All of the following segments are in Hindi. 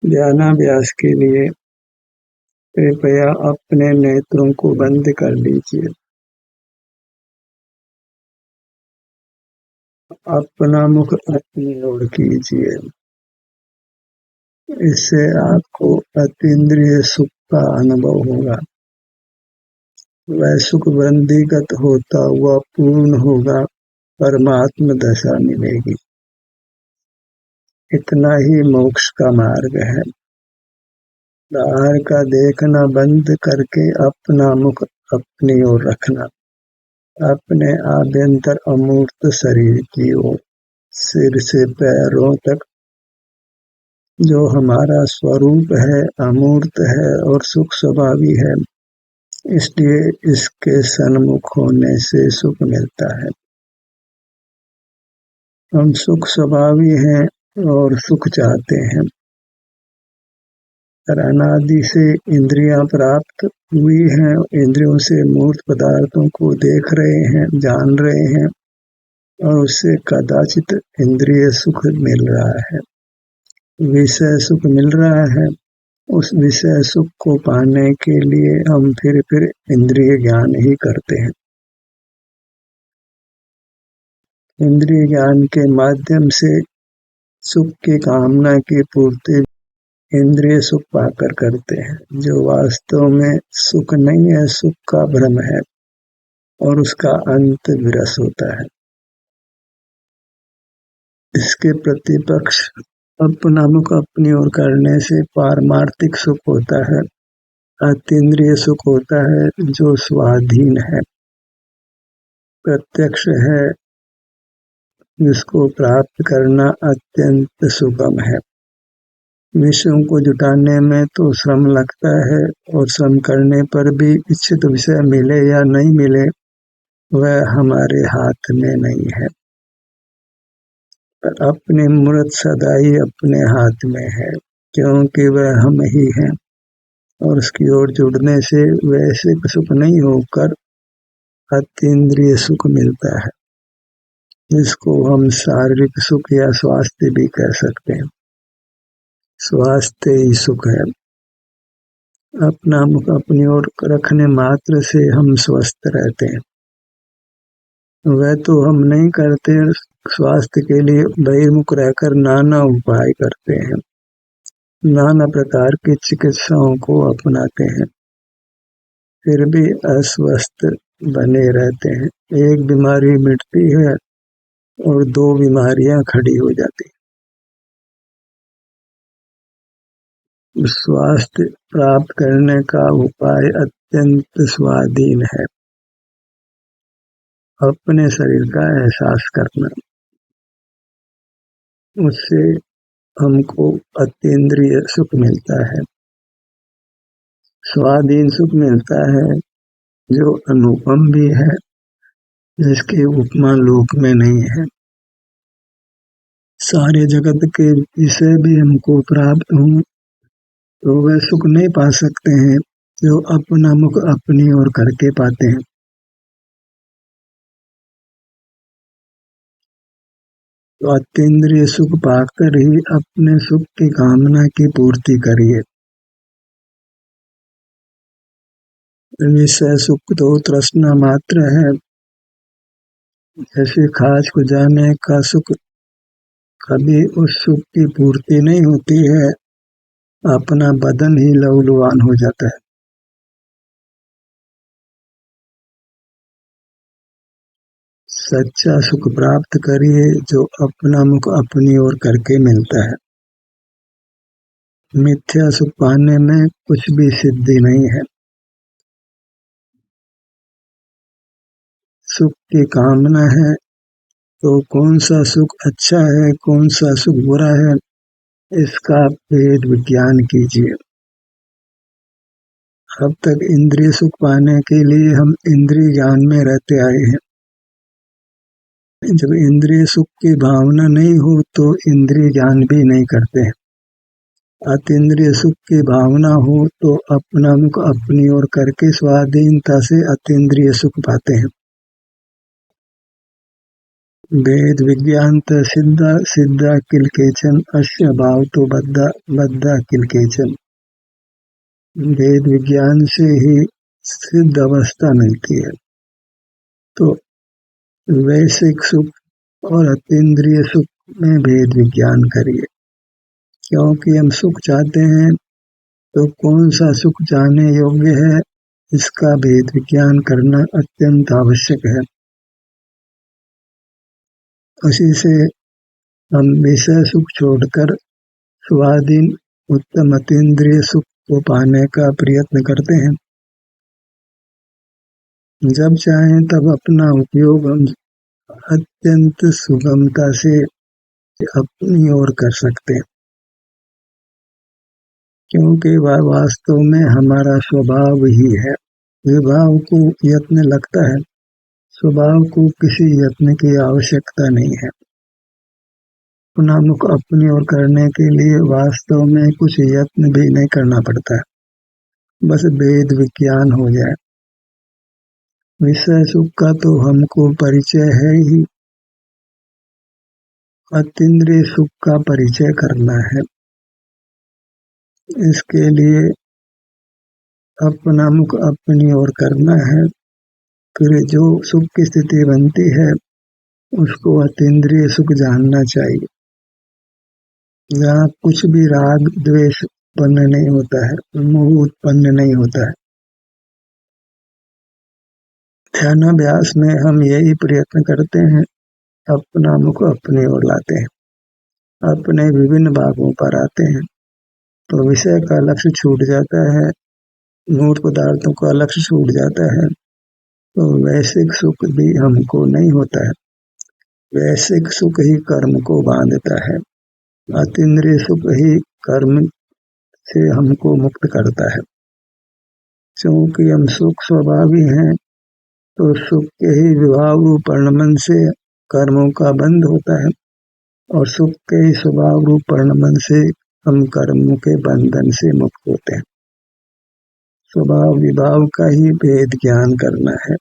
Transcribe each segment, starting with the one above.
ध्यानाभ्यास के लिए कृपया अपने नेत्रों को बंद कर लीजिए। अपना मुख अपनी ओर कीजिए। इससे आपको अतीन्द्रिय सुख का अनुभव होगा। वह सुख वृद्धिगत होता हुआ पूर्ण होगा, परमात्म दशा मिलेगी। इतना ही मोक्ष का मार्ग है। बाहर का देखना बंद करके अपना मुख अपनी ओर रखना, अपने आभ्यंतर अमूर्त शरीर की ओर, सिर से पैरों तक जो हमारा स्वरूप है, अमूर्त है और सुख स्वभावी है, इसलिए इसके सन्मुख होने से सुख मिलता है। हम सुख स्वभावी हैं और सुख चाहते हैं, पर अनादि से इंद्रियां प्राप्त हुई हैं, इंद्रियों से मूर्त पदार्थों को देख रहे हैं, जान रहे हैं और उससे कदाचित इंद्रिय सुख मिल रहा है, विषय सुख मिल रहा है। उस विषय सुख को पाने के लिए हम फिर इंद्रिय ज्ञान ही करते हैं। इंद्रिय ज्ञान के माध्यम से सुख की कामना की पूर्ति इंद्रिय सुख पाकर करते हैं, जो वास्तव में सुख नहीं है, सुख का भ्रम है और उसका अंत विरस होता है। इसके प्रतिपक्ष अपना मुख अपनी ओर करने से पारमार्थिक सुख होता है, अतीन्द्रिय सुख होता है जो स्वाधीन है, प्रत्यक्ष है, जिसको प्राप्त करना अत्यंत सुगम है। विषयों को जुटाने में तो श्रम लगता है और श्रम करने पर भी इच्छित विषय मिले या नहीं मिले, वह हमारे हाथ में नहीं है। पर अपनी मूर्त सदा ही अपने हाथ में है, क्योंकि वह हम ही हैं और उसकी ओर जुड़ने से वैसे सुख नहीं होकर अतीन्द्रिय सुख मिलता है, जिसको हम शारीरिक सुख या स्वास्थ्य भी कह सकते हैं। स्वास्थ्य ही सुख है। अपना मुख अपनी ओर रखने मात्र से हम स्वस्थ रहते हैं। वह तो हम नहीं करते, स्वास्थ्य के लिए बहिर्मुख रहकर नाना उपाय करते हैं, नाना प्रकार की चिकित्साओं को अपनाते हैं, फिर भी अस्वस्थ बने रहते हैं। एक बीमारी मिटती है और दो बीमारियां खड़ी हो जाती। स्वास्थ्य प्राप्त करने का उपाय अत्यंत स्वाधीन है। अपने शरीर का एहसास करना, उससे हमको अतीन्द्रिय सुख मिलता है, स्वाधीन सुख मिलता है, जो अनुपम भी है, जिसकी उपमा लोक में नहीं है। सारे जगत के विषय भी हमको प्राप्त हों तो वह सुख नहीं पा सकते हैं जो अपना मुख अपनी ओर करके पाते हैं। तो अतीन्द्रिय सुख पाकर ही अपने सुख की कामना की पूर्ति करिए। विषय सुख तो तृष्णा मात्र है, जैसे खाज को जाने का सुख, कभी उस सुख की पूर्ति नहीं होती है, अपना बदन ही लहूलुहान हो जाता है। सच्चा सुख प्राप्त करिए जो अपना मुख अपनी ओर करके मिलता है। मिथ्या सुख पाने में कुछ भी सिद्धि नहीं है। सुख की कामना है तो कौन सा सुख अच्छा है, कौन सा सुख बुरा है, इसका भेद विज्ञान कीजिए। अब तक इंद्रिय सुख पाने के लिए हम इंद्रिय ज्ञान में रहते आए हैं। जब इंद्रिय सुख की भावना नहीं हो तो इंद्रिय ज्ञान भी नहीं करते हैं। अतीन्द्रिय सुख की भावना हो तो अपना मुख अपनी ओर करके स्वाधीनता से अतीन्द्रिय सुख पाते हैं। वेद विज्ञानत सिद्धा सिद्धा किल केचन अस्य भावतो बद्धा बद्धा किल केचन। वेद विज्ञान से ही सिद्ध अवस्था मिलती है। तो वैश्विक सुख और अतीन्द्रिय सुख में भेद विज्ञान करिए, क्योंकि हम सुख चाहते हैं तो कौन सा सुख जाने योग्य है, इसका भेद विज्ञान करना अत्यंत आवश्यक है। उसी से हम विषय सुख छोड़कर स्वाधीन उत्तम अतीन्द्रिय सुख को पाने का प्रयत्न करते हैं। जब चाहें तब अपना उपयोग हम अत्यंत सुगमता से अपनी ओर कर सकते हैं, क्योंकि वह वास्तव में हमारा स्वभाव ही है। विभाव को यत्न लगता है, स्वभाव को किसी यत्न की आवश्यकता नहीं है। अपना मुख अपनी ओर करने के लिए वास्तव में कुछ यत्न भी नहीं करना पड़ता है, बस वेद विज्ञान हो जाए। विषय सुख का तो हमको परिचय है ही, अतीन्द्रिय सुख का परिचय करना है। इसके लिए अपना मुख अपनी ओर करना है। फिर जो सुख की स्थिति बनती है उसको अतीन्द्रिय सुख जानना चाहिए, जहाँ कुछ भी राग द्वेष उत्पन्न नहीं होता है, मोह उत्पन्न नहीं होता है। ध्यानाभ्यास में हम यही प्रयत्न करते हैं, अपना मुख अपनी ओर लाते हैं, अपने विभिन्न भागों पर आते हैं, तो विषय का लक्ष्य छूट जाता है, मूर्त पदार्थों का लक्ष्य छूट जाता है, तो वैश्विक सुख भी हमको नहीं होता है। वैश्विक सुख ही कर्म को बांधता है, अतीन्द्रिय सुख ही कर्म से हमको मुक्त करता है। क्योंकि हम सुख स्वभावी हैं, तो सुख के ही विभाव रूप परिणमन से कर्मों का बंध होता है, और सुख के ही स्वभाव रूप परिणमन से हम कर्मों के बंधन से मुक्त होते हैं। स्वभाव विभाव का ही भेद ज्ञान करना है।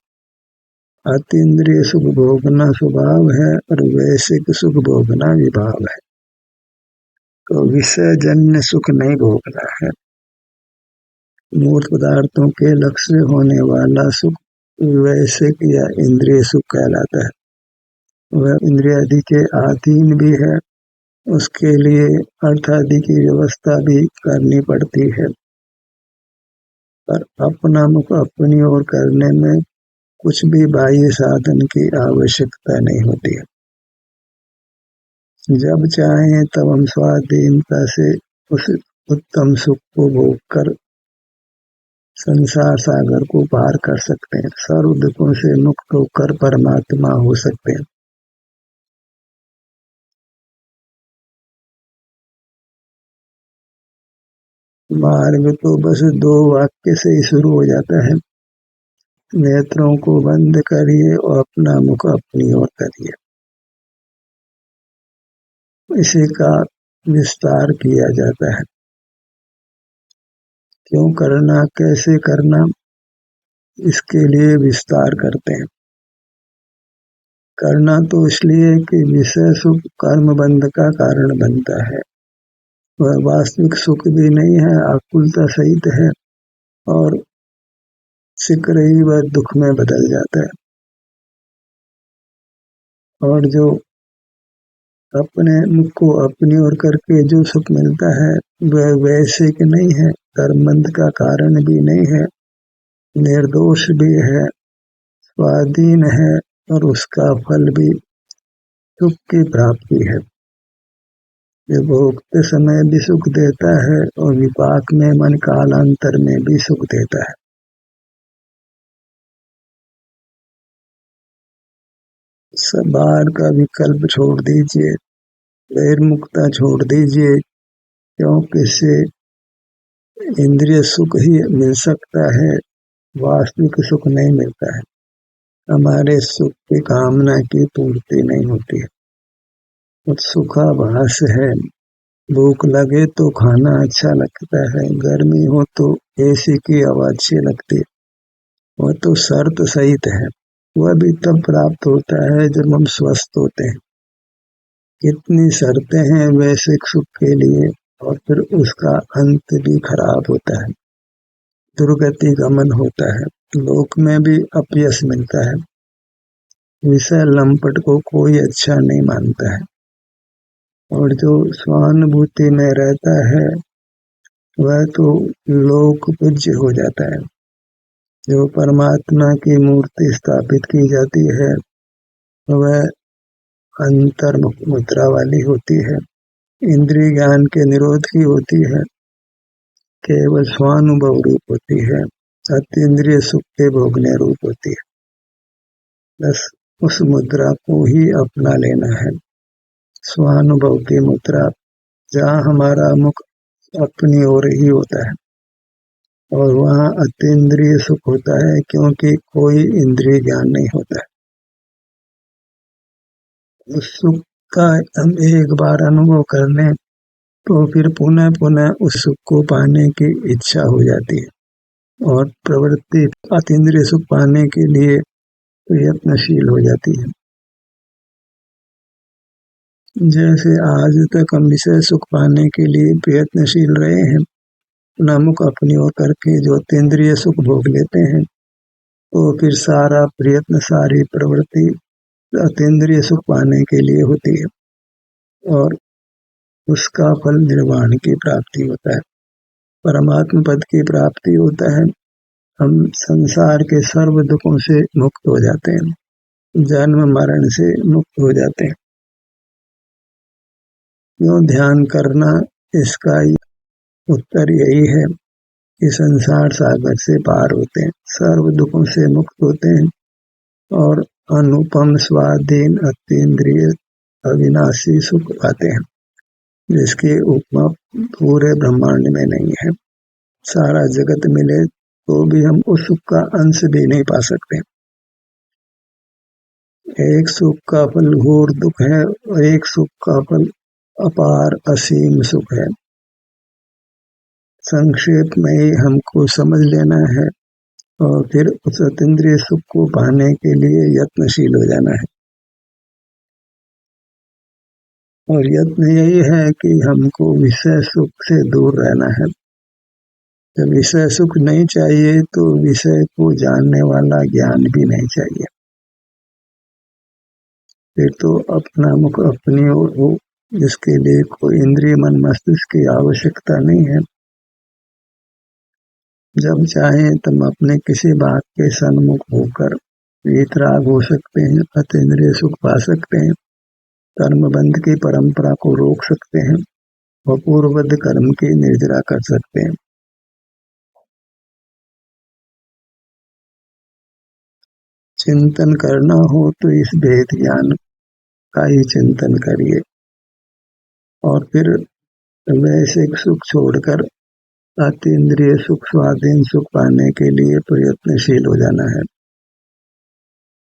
अतीन्द्रिय सुख भोगना स्वभाव है और वैश्विक सुख भोगना विभाव है। तो विषय जन्य सुख नहीं भोगना है। मूर्त पदार्थों के लक्ष्य होने वाला सुख वैश्विक या इंद्रिय सुख कहलाता है। वह इंद्रिय आदि के अधीन भी है, उसके लिए अर्थ आदि की व्यवस्था भी करनी पड़ती है, पर अपना मुख अपनी ओर करने में कुछ भी बाह्य साधन की आवश्यकता नहीं होती है। जब चाहें तब हम स्वाधीनता से उस उत्तम सुख को भोगकर संसार सागर को पार कर सकते हैं, सर्व दुखों से मुक्त होकर परमात्मा हो सकते हैं। मार्ग तो बस 2 वाक्य से ही शुरू हो जाता है, नेत्रों को बंद करिए और अपना मुख अपनी ओर करिए। इसी का विस्तार किया जाता है। क्यों करना, कैसे करना, इसके लिए विस्तार करते हैं। करना तो इसलिए कि विषय सुख कर्म बंध का कारण बनता है, वह वास्तविक सुख भी नहीं है, आकुलता सहित है, और शीघ्र ही वह दुख में बदल जाता है। और जो अपने मुख को अपनी ओर करके जो सुख मिलता है वह वैश्विक नहीं है, कर्मबंध का कारण भी नहीं है, निर्दोष भी है, स्वाधीन है, और उसका फल भी सुख की प्राप्ति है। ये भोगते समय भी सुख देता है और विपाक में मन कालांतर में भी सुख देता है। सब बाहर का विकल्प छोड़ दीजिए, बहिर्मुखता छोड़ दीजिए, क्योंकि इससे इंद्रिय सुख ही मिल सकता है, वास्तविक सुख नहीं मिलता है। हमारे सुख की कामना की पूर्ति नहीं होती है। सुखाभास है, भूख लगे तो खाना अच्छा लगता है, गर्मी हो तो एसी की हवा अच्छी लगती है, वह तो शर्त सहित है। वह भी तब प्राप्त होता है जब हम स्वस्थ होते हैं। कितनी शर्तें हैं वैश्विक सुख के लिए, और फिर उसका अंत भी खराब होता है, दुर्गति गमन होता है, लोक में भी अपयश मिलता है। विषय लंपट को कोई अच्छा नहीं मानता है, और जो स्वानुभूति में रहता है वह तो लोक पूज्य हो जाता है। जो परमात्मा की मूर्ति स्थापित की जाती है वह अंतर मुद्रा वाली होती है, इंद्रिय ज्ञान के निरोध की होती है, केवल स्वानुभव रूप होती है, अतीन्द्रिय सुख के भोगने रूप होती है। बस उस मुद्रा को ही अपना लेना है, स्वानुभव की मुद्रा, जहाँ हमारा मुख अपनी ओर ही होता है, और वहाँ अतीन्द्रिय सुख होता है, क्योंकि कोई इंद्रिय ज्ञान नहीं होता है। उस सुख का हम एक बार अनुभव कर लें तो फिर पुनः पुनः उस सुख को पाने की इच्छा हो जाती है, और प्रवृत्ति अतीन्द्रिय सुख पाने के लिए प्रयत्नशील हो जाती है। जैसे आज तक हम विषय सुख पाने के लिए प्रयत्नशील रहे हैं, अपना मुख अपनी ओर करके जो अतीन्द्रिय सुख भोग लेते हैं, तो फिर सारा प्रयत्न, सारी प्रवृत्ति अतीन्द्रिय सुख पाने के लिए होती है, और उसका फल निर्वाण की प्राप्ति होता है, परमात्म पद की प्राप्ति होता है। हम संसार के सर्व दुखों से मुक्त हो जाते हैं, जन्म मरण से मुक्त हो जाते हैं। क्यों ध्यान करना, इसका उत्तर यही है कि संसार सागर से पार होते हैं, सर्व दुखों से मुक्त होते हैं, और अनुपम स्वाधीन अतीन्द्रिय अविनाशी सुख पाते हैं, जिसकी उपमा पूरे ब्रह्मांड में नहीं है। सारा जगत मिले तो भी हम उस सुख का अंश भी नहीं पा सकते। एक सुख का फल घोर दुख है, और एक सुख का फल अपार असीम सुख है। संक्षेप में ही हमको समझ लेना है, और फिर उस अतीन्द्रिय सुख को पाने के लिए यत्नशील हो जाना है। और यत्न यही है कि हमको विषय सुख से दूर रहना है। जब विषय सुख नहीं चाहिए तो विषय को जानने वाला ज्ञान भी नहीं चाहिए। फिर तो अपना मुख अपनी ओर हो, जिसके लिए कोई इंद्रिय मन मस्तिष्क की आवश्यकता नहीं है। जब चाहे तब अपने किसी बात के सन्मुख होकर वीतराग हो सकते हैं, अतीन्द्रिय सुख पा सकते हैं, कर्मबंध की परंपरा को रोक सकते हैं, और पूर्वबद्ध कर्म की निर्जरा कर सकते हैं। चिंतन करना हो तो इस भेद ज्ञान का ही चिंतन करिए, और फिर वैश्विक सुख छोड़कर अतीन्द्रिय सुख, स्वाधीन सुख पाने के लिए प्रयत्नशील हो जाना है।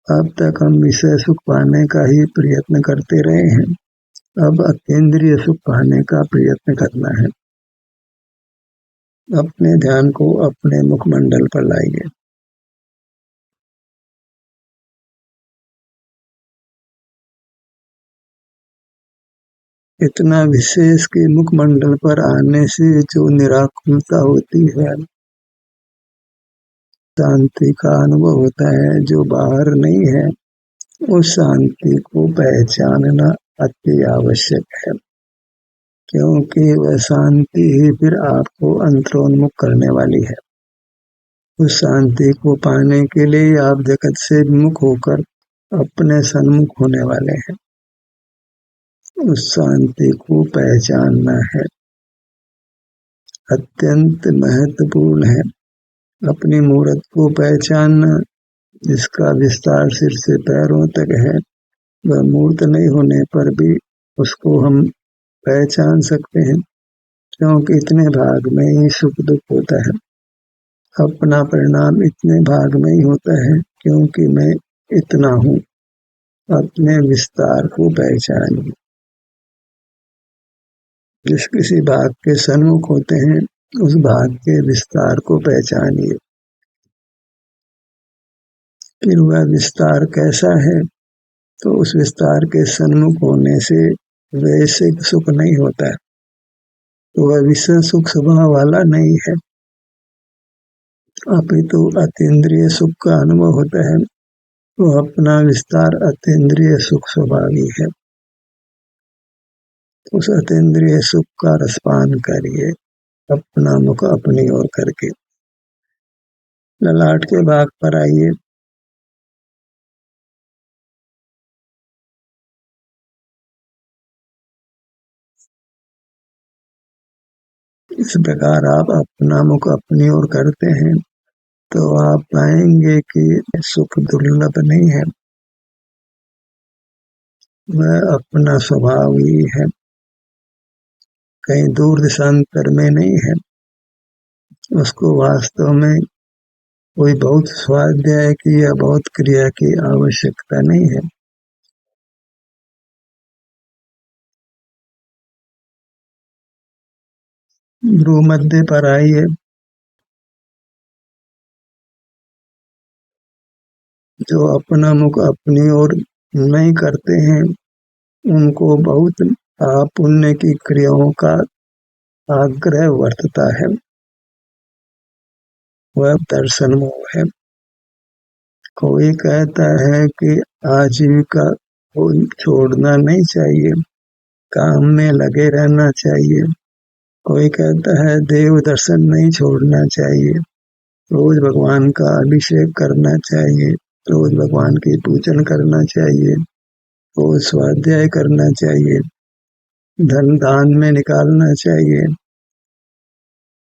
अब तक हम विषय सुख पाने का ही प्रयत्न करते रहे हैं, अब अतीन्द्रिय सुख पाने का प्रयत्न करना है। अपने ध्यान को अपने मुखमंडल पर लाइए। इतना विशेष कि मुखमंडल पर आने से जो निराकुलता होती है, शांति का अनुभव होता है जो बाहर नहीं है, उस शांति को पहचानना अति आवश्यक है, क्योंकि वह शांति ही फिर आपको अंतरोन्मुख करने वाली है। उस शांति को पाने के लिए आप जगत से विमुख होकर अपने सन्मुख होने वाले हैं। उस शांति को पहचानना है, अत्यंत महत्वपूर्ण है। अपनी मूर्त को पहचानना, जिसका विस्तार सिर से पैरों तक है, वह मूर्त नहीं होने पर भी उसको हम पहचान सकते हैं, क्योंकि इतने भाग में ही सुख दुख होता है। अपना परिणाम इतने भाग में ही होता है, क्योंकि मैं इतना हूँ। अपने विस्तार को पहचानिए। जिस किसी भाग के सन्मुख होते हैं, उस भाग के विस्तार को पहचानिए। फिर वह विस्तार कैसा है, तो उस विस्तार के सन्मुख होने से वैसे सुख नहीं होता है, तो वह विषय सुख स्वभाव वाला नहीं है, अपितु अतीन्द्रिय सुख का अनुभव होता है। तो अपना विस्तार अतीन्द्रिय सुख स्वभावी है। उस अतीन्द्रिय सुख का रसपान करिए, अपना मुख अपनी ओर करके। ललाट के भाग पर आइए। इस प्रकार आप अपना मुख अपनी ओर करते हैं तो आप पाएंगे कि सुख दुर्लभ नहीं है, वह अपना स्वभाव ही है, कहीं दूर देशांतर में नहीं है। उसको वास्तव में कोई बहुत स्वाध्याय की या बहुत क्रिया की आवश्यकता नहीं है। भ्रूमध्य पर आइए। जो अपना मुख अपनी ओर नहीं करते हैं उनको बहुत पुण्य की क्रियाओं का आग्रह वर्तता है, वह दर्शन मोह है। कोई कहता है कि आजीविका को छोड़ना नहीं चाहिए, काम में लगे रहना चाहिए। कोई कहता है देव दर्शन नहीं छोड़ना चाहिए, रोज भगवान का अभिषेक करना चाहिए, रोज भगवान की पूजन करना चाहिए, रोज स्वाध्याय करना चाहिए, धन दान में निकालना चाहिए,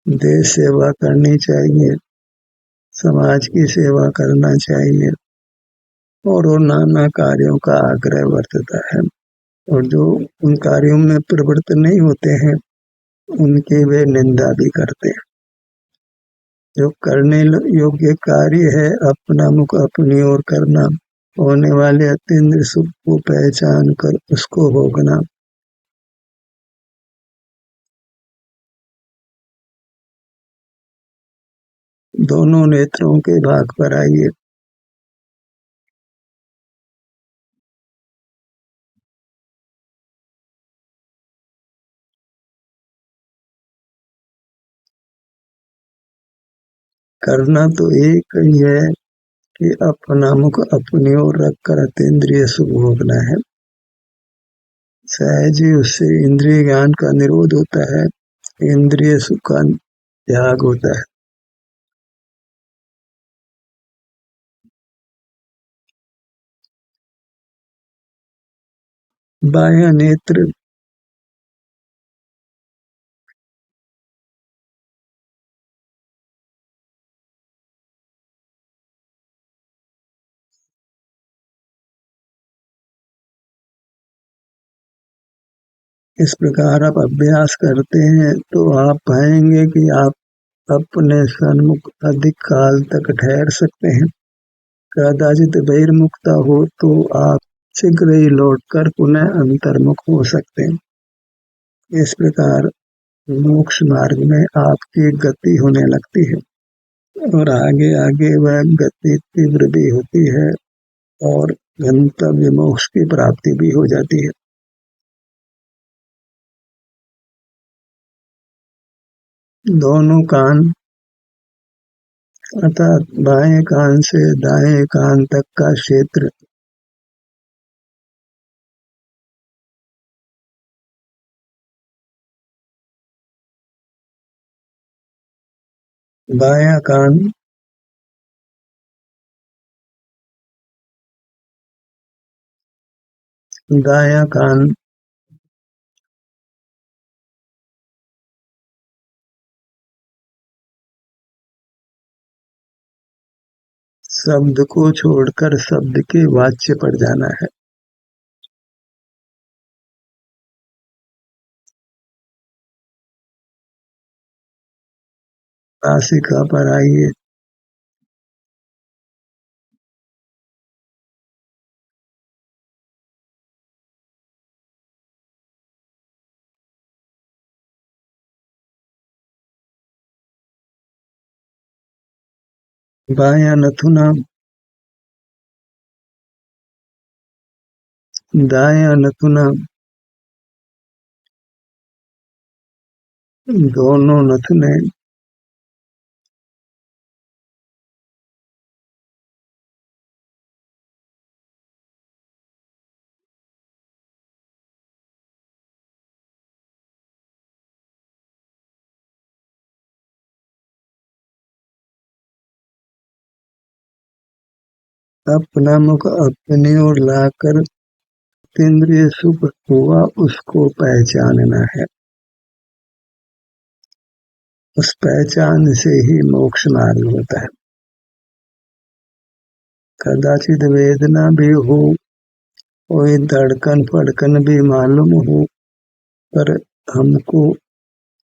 देश सेवा करनी चाहिए, समाज की सेवा करना चाहिए, और वो नाना कार्यों का आग्रह वर्तता है। और जो उन कार्यों में प्रवृत्त नहीं होते हैं उनकी वे निंदा भी करते हैं। जो करने योग्य कार्य है अपना मुख अपनी ओर करना, होने वाले अतीन्द्रिय सुख को पहचान कर उसको भोगना। दोनों नेत्रों के भाग पर आइए। करना तो एक ही है कि अपना मुख अपनी ओर रखकर अतीन्द्रिय सुख भोगना है। सहज ही उससे इंद्रिय ज्ञान का निरोध होता है, इंद्रिय सुख का त्याग होता है। बाह्य नेत्र इस प्रकार आप अभ्यास करते हैं तो आप पाएंगे कि आप अपने सन्मुख अधिक काल तक ठहर सकते हैं। कदाचित बहिर्मुखता हो तो आप शीघ्र ही लौटकर पुनः अंतर्मुख हो सकते हैं। इस प्रकार मोक्ष मार्ग में आपकी गति होने लगती है और आगे आगे वह गति तीव्र भी होती है और गंतव्य मोक्ष की प्राप्ति भी हो जाती है। दोनों कान अर्थात बाएं कान से दाएं कान तक का क्षेत्र बायां कान दायां कान शब्द को छोड़कर शब्द के वाच्य पर जाना है। नासिका पर आइए। बायां नथुना दाया नथुना, दोनों नथुने अपना मुख अपनी ओर लाकर इंद्रिय सुख हुआ उसको पहचानना है। उस पहचान से ही मोक्ष मार्ग होता है। कदाचित वेदना भी हो, कोई धड़कन फड़कन भी मालूम हो, पर हमको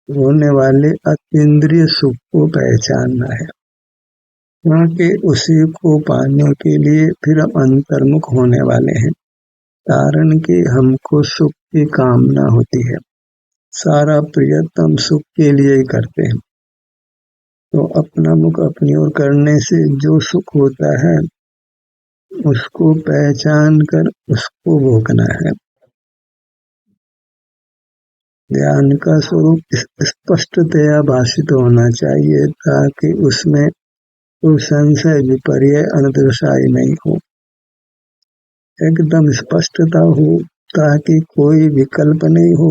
होने वाले अतीन्द्रिय सुख को पहचानना है, क्योंकि उसी को पाने के लिए फिर हम अंतर्मुख होने वाले हैं। कारण कि हमको सुख की कामना होती है, सारा प्रयत्न सुख के लिए ही करते हैं। तो अपना मुख अपनी ओर करने से जो सुख होता है उसको पहचान कर उसको भोगना है। ध्यान का स्वरूप स्पष्टतया भाषित होना चाहिए ताकि उसमें कोई संशय विपर्य अनदृशाई नहीं हो, एकदम स्पष्टता हो ताकि कोई विकल्प नहीं हो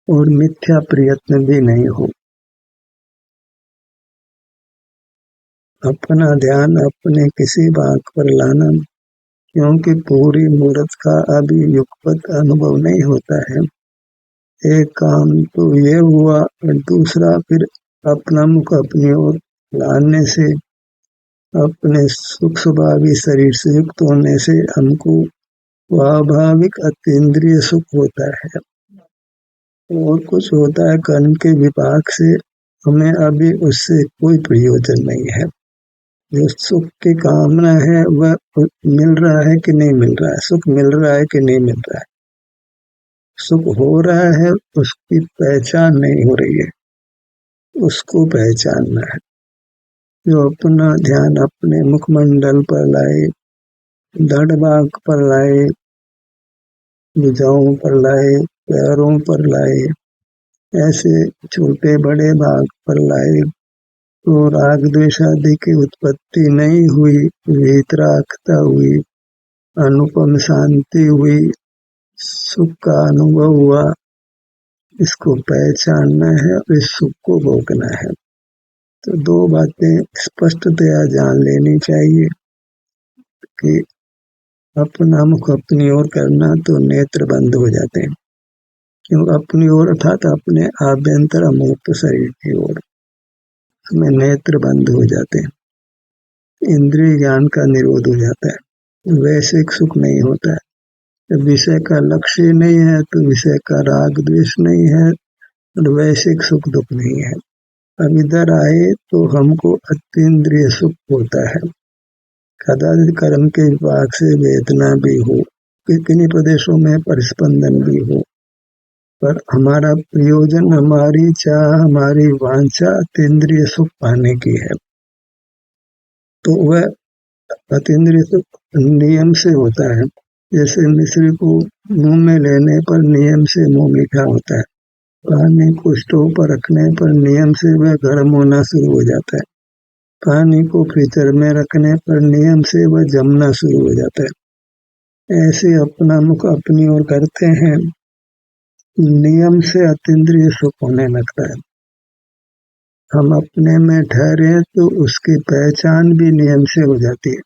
और मिथ्या प्रयत्न भी नहीं हो। अपना ध्यान अपने किसी भाग पर लाना, क्योंकि पूरी मूर्त का अभी युगपत अनुभव नहीं होता है। एक काम तो ये हुआ और दूसरा फिर अपना मुख अपनी ओर लाने से, अपने सुख स्वभावी शरीर से युक्त होने से हमको स्वाभाविक अतीन्द्रिय सुख होता है। और कुछ होता है कर्म के विपाक से, हमें अभी उससे कोई प्रयोजन नहीं है। जो सुख की कामना है वह मिल रहा है कि नहीं मिल रहा है, सुख मिल रहा है कि नहीं मिल रहा है, सुख हो रहा है उसकी पहचान नहीं हो रही है, उसको पहचानना है। जो अपना ध्यान अपने मुखमंडल पर लाए, धड़ भाग पर लाए, भुजाओं पर लाए, पैरों पर लाए, ऐसे छोटे बड़े भाग पर लाए तो राग द्वेष आदि की उत्पत्ति नहीं हुई, वीतरागता हुई, अनुपम शांति हुई, सुख का अनुभव हुआ। इसको पहचानना है और इस सुख को भोगना है। तो दो बातें स्पष्टतया जान लेनी चाहिए कि अपना मुख अपनी ओर करना तो नेत्र बंद हो जाते हैं, क्यों अपनी ओर अर्थात अपने आभ्यंतर अमूर्त शरीर की ओर में नेत्र बंद हो जाते हैं, इंद्रिय ज्ञान का निरोध हो जाता है, वैश्विक सुख नहीं होता है। जब विषय का लक्ष्य नहीं है तो विषय का राग द्वेष नहीं है और वैश्विक सुख दुख नहीं है। अब इधर आए तो हमको अतीन्द्रिय सुख होता है। कदाचित कर्म के विपाक से वेदना भी हो, किन्हीं प्रदेशों में परिस्पंदन भी हो, पर हमारा प्रयोजन, हमारी चाह, हमारी वांछा अतीन्द्रिय सुख पाने की है। तो वह अतीन्द्रिय सुख नियम से होता है। जैसे मिश्री को मुंह में लेने पर नियम से मुंह मीठा होता है, पानी को स्टोव पर रखने पर नियम से वह गर्म होना शुरू हो जाता है, पानी को फ्रीजर में रखने पर नियम से वह जमना शुरू हो जाता है। ऐसे अपना मुख अपनी ओर करते हैं, नियम से अतीन्द्रिय सुख होने लगता है। हम अपने में ठहरे तो उसकी पहचान भी नियम से हो जाती है।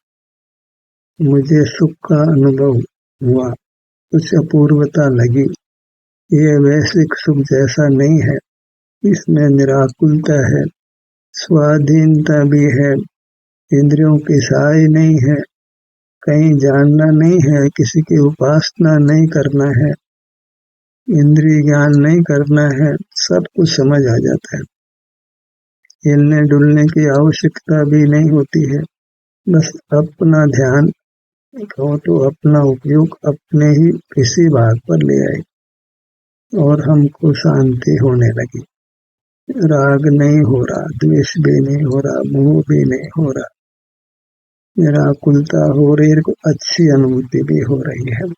मुझे सुख का अनुभव हुआ, कुछ अपूर्वता लगी, ये वैश्विक सुख जैसा नहीं है, इसमें निराकुलता है, स्वाधीनता भी है, इंद्रियों की सहाय नहीं है, कहीं जानना नहीं है, किसी की उपासना नहीं करना है, इंद्रिय ज्ञान नहीं करना है, सब कुछ समझ आ जाता है। हिलने डुलने की आवश्यकता भी नहीं होती है, बस अपना ध्यान हो तो अपना उपयोग अपने ही किसी भाग पर ले आए और हमको शांति होने लगी। राग नहीं हो रहा, द्वेष भी नहीं हो रहा, मोह भी नहीं हो रहा, निराकुलता हो रही है, अच्छी अनुभूति भी हो रही है।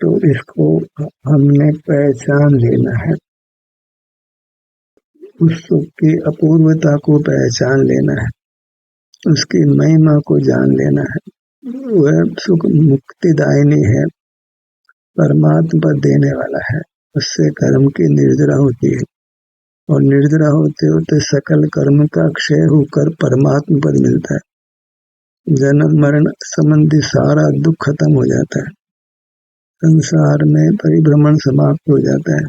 तो इसको हमने पहचान लेना है, उस सुख की अपूर्वता को पहचान लेना है, उसकी महिमा को जान लेना है। वह सुख मुक्तिदायिनी है, परमात्मा पद देने वाला है। उससे कर्म की निर्जरा होती है और निर्जरा होते होते सकल कर्म का क्षय होकर परमात्मा पद मिलता है। जन्म मरण संबंधी सारा दुख खत्म हो जाता है, संसार में परिभ्रमण समाप्त हो जाता है।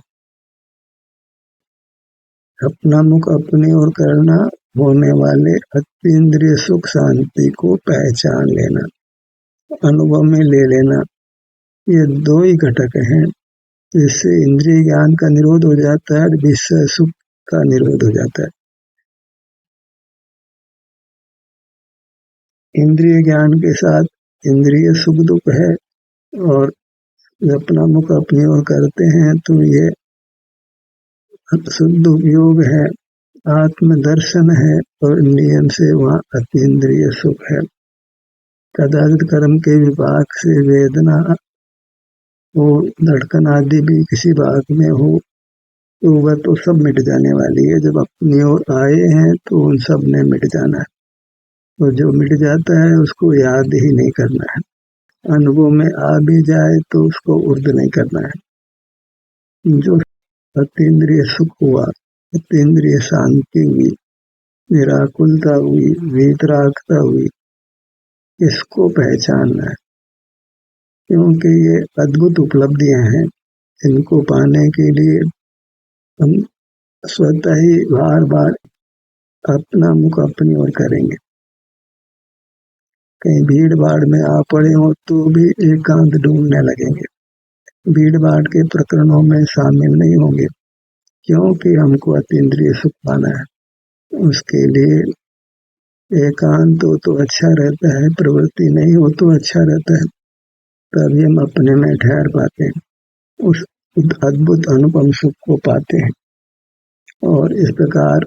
अपना मुख अपनी ओर करना, होने वाले अतीन्द्रिय सुख शांति को पहचान लेना, अनुभव में ले लेना, ये दो ही घटक हैं जिससे इंद्रिय ज्ञान का निरोध हो जाता है, विषय सुख का निरोध हो जाता है। इंद्रिय ज्ञान के साथ इंद्रिय सुख दुख है, और अपना मुख अपनी ओर करते हैं तो ये शुद्ध उपयोग है, आत्मदर्शन है, और नियम से वहाँ अतीन्द्रिय सुख है। कदाचित कर्म के विपाक से वेदना हो, धड़कन आदि भी किसी बात में हो, तो वह तो सब मिट जाने वाली है। जब अपनी ओर आए हैं तो उन सब ने मिट जाना है, तो जो मिट जाता है उसको याद ही नहीं करना है। अनुभव में आ भी जाए तो उसको उर्द नहीं करना है। जो अतीन्द्रिय सुख हुआ, अतीन्द्रिय शांति हुई, निराकुलता हुई, वीतरागता हुई, इसको पहचानना है, क्योंकि ये अद्भुत उपलब्धियां हैं। इनको पाने के लिए हम स्वतः ही बार बार अपना मुख अपनी ओर करेंगे। कहीं भीड़ भाड़ में आ पड़े हो तो भी एकांत ढूंढने लगेंगे, भीड़ भाड़ के प्रकरणों में शामिल नहीं होंगे, क्योंकि हमको अतीन्द्रिय सुख पाना है। उसके लिए एकांत हो तो अच्छा रहता है, प्रवृत्ति नहीं हो तो अच्छा रहता है, तभी हम अपने में ठहर पाते हैं, उस अद्भुत अनुपम सुख को पाते हैं। और इस प्रकार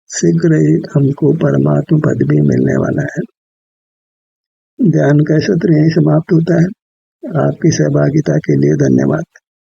शीघ्र ही हमको परमात्मा पद भी मिलने वाला है। ध्यान का सत्र यही समाप्त होता है। आपकी सहभागिता के लिए धन्यवाद।